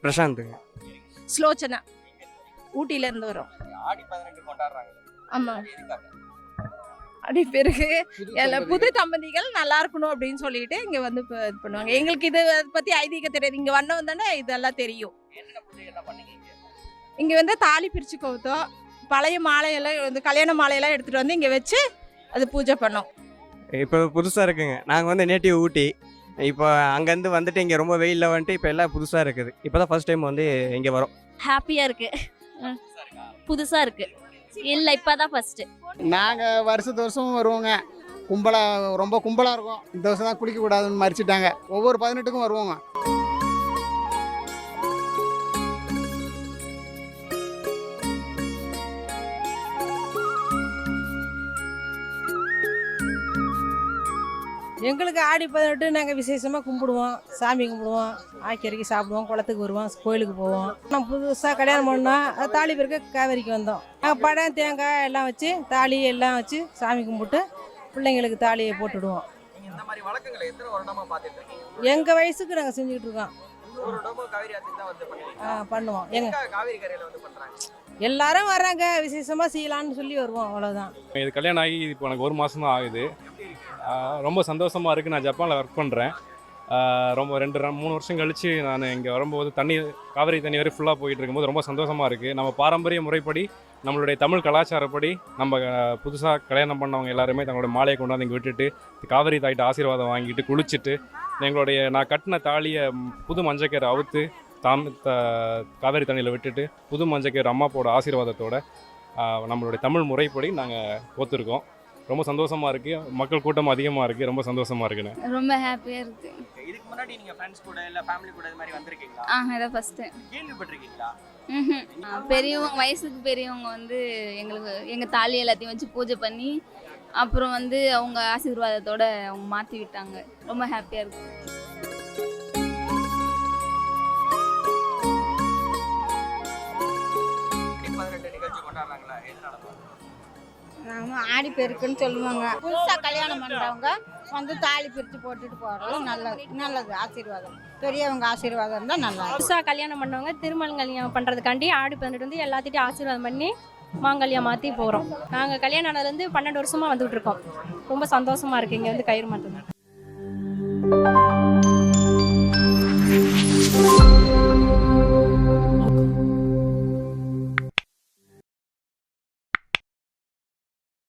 பிரசாந்துங்க. ஸ்லோச்சனா ஊட்டியிலேருந்து வரோம். ஆடி 18 கொண்டாடுறாங்க. ஆமாம். அப்படி பிறகு புது தம்பதிகள் நல்லா இருக்கணும் அப்படின்னு சொல்லிட்டு இங்கே வந்து இது பண்ணுவாங்க. எங்களுக்கு இதை பற்றி ஐதீகம் தெரியாது. இங்கே வந்தவங்க தானே இதெல்லாம் தெரியும். இங்கே வந்து தாலி பிரித்து கவுத்தோம், பழைய மாலையெல்லாம் வந்து கல்யாண மாலையெல்லாம் எடுத்துகிட்டு வந்து இங்கே வச்சு அது பூஜை பண்ணோம். இப்போ புதுசாக இருக்குங்க. நாங்கள் வந்து நேட்டிவ் ஊட்டி. இப்போ அங்கேருந்து வந்துட்டு இங்கே ரொம்ப வெயிலில் வந்துட்டு இப்போ எல்லாம் புதுசாக இருக்குது. இப்போ தான் ஃபர்ஸ்ட் டைம் வந்து இங்கே வரோம். ஹாப்பியாக இருக்குது. புதுசாக இருக்குது. இல்லை இப்போ தான் ஃபஸ்ட்டு. நாங்கள் வருஷம் வருவோங்க. ரொம்ப கும்பலாக இருக்கும். இந்த வருஷம் தான் குளிக்கக்கூடாதுன்னு மறிச்சிட்டாங்க. ஒவ்வொரு 18க்கும் வருவோங்க. எங்களுக்கு ஆடி 18 நாங்கள் விசேஷமாக கும்பிடுவோம், சாமி கும்பிடுவோம், ஆக்கியறைக்கு சாப்பிடுவோம், குளத்துக்கு வருவோம், கோயிலுக்கு போவோம். நம்ம புதுசாக கல்யாணம் பண்ணோம், தாலி பிறகு காவேரிக்கு வந்தோம். நாங்கள் பழம் தேங்காய் எல்லாம் வச்சு தாலி எல்லாம் வச்சு சாமி கும்பிட்டு பிள்ளைங்களுக்கு தாலியை போட்டுடுவோம். இந்த மாதிரி வழக்கங்களை எத்தனை வருடமா பார்த்துட்டு இருக்கீங்க? எங்கள் வயசுக்கு நாங்கள் செஞ்சுக்கிட்டு இருக்கோம். ஒரு வருடமா காவிரி ஆத்துக்கு தான் வந்து பண்ணுவீங்க? பண்ணுவோம். காவிரி கரையில வந்து பண்றாங்க. எல்லாரும் வர்றாங்க, விசேஷமாக செய்யலான்னு சொல்லி வருவோம், அவ்வளோதான். இது கல்யாணம் ஆகி இப்போ எனக்கு 1 மாதம் தான் ஆகுது. ரொம்ப சந்தோஷமாக இருக்குது. நான் ஜப்பானில் ஒர்க் பண்ணுறேன். ரொம்ப 2-3 வருஷம் கழித்து நான் இங்கே வரும்போது காவிரி தண்ணி வரை ஃபுல்லாக போயிட்டு இருக்கும்போது ரொம்ப சந்தோஷமாக இருக்குது. நம்ம பாரம்பரிய முறைப்படி நம்மளுடைய தமிழ் கலாச்சாரப்படி நம்ம புதுசாக கல்யாணம் பண்ணவங்க எல்லாருமே தங்களுடைய மாலையை கொண்டாந்து இங்கே விட்டுட்டு காவிரி தாயிட்ட ஆசீர்வாதம் வாங்கிட்டு குளிச்சுட்டு நான் கட்டின தாலியை புது மஞ்சக்கயிறு அவுத்து காவேரி தண்ணியில் விட்டுட்டு புது மஞ்சக்கயிறு அம்மாப்போட ஆசீர்வாதத்தோட நம்மளுடைய தமிழ் முறைப்படி நாங்கள் ஒத்துருக்கோம். ரொம்ப சந்தோஷமா இருக்கு. மக்கள் கூட்டம் அதிகமா இருக்கு. ரொம்ப சந்தோஷமா இருக்குண்ணே. ரொம்ப ஹாப்பியா இருக்கு. இதுக்கு முன்னாடி நீங்க ஃப்ரெண்ட்ஸ் கூட இல்ல ஃபேமிலி கூட இது மாதிரி வந்திருக்கீங்களா? இத ஃபர்ஸ்ட் டைம். கேள்விப்பட்டிருக்கீங்களா? பெரியவங்க வயசுக்கு பெரியவங்க வந்து எங்க தாலி எல்லாத்தையும் வச்சு பூஜை பண்ணி அப்புறம் வந்து அவங்க ஆசீர்வாதத்தோட அவங்க மாத்தி விட்டாங்க. ரொம்ப ஹாப்பியா இருக்கு. நாங்கள் ஆடி பெருக்குன்னு சொல்லுவாங்க. புதுசாக கல்யாணம் பண்ணுறவங்க வந்து தாலி பிரித்து போட்டுட்டு போகிறது நல்லது ஆசீர்வாதம். பெரியவங்க ஆசீர்வாதம் இருந்தால் நல்லா. புதுசாக கல்யாணம் பண்ணவங்க திருமங்கல்யம் பண்ணுறதுக்காண்டி ஆடி 18 வந்து எல்லாத்திட்டையும் ஆசீர்வாதம் பண்ணி மாங்கல்யம் மாற்றி போகிறோம். நாங்கள் கல்யாணம் ஆனதுலேருந்து 12 வருஷமாக வந்துகிட்டு இருக்கோம். ரொம்ப சந்தோஷமாக இருக்குது இங்கே வந்து கயிறு மாட்டுறது.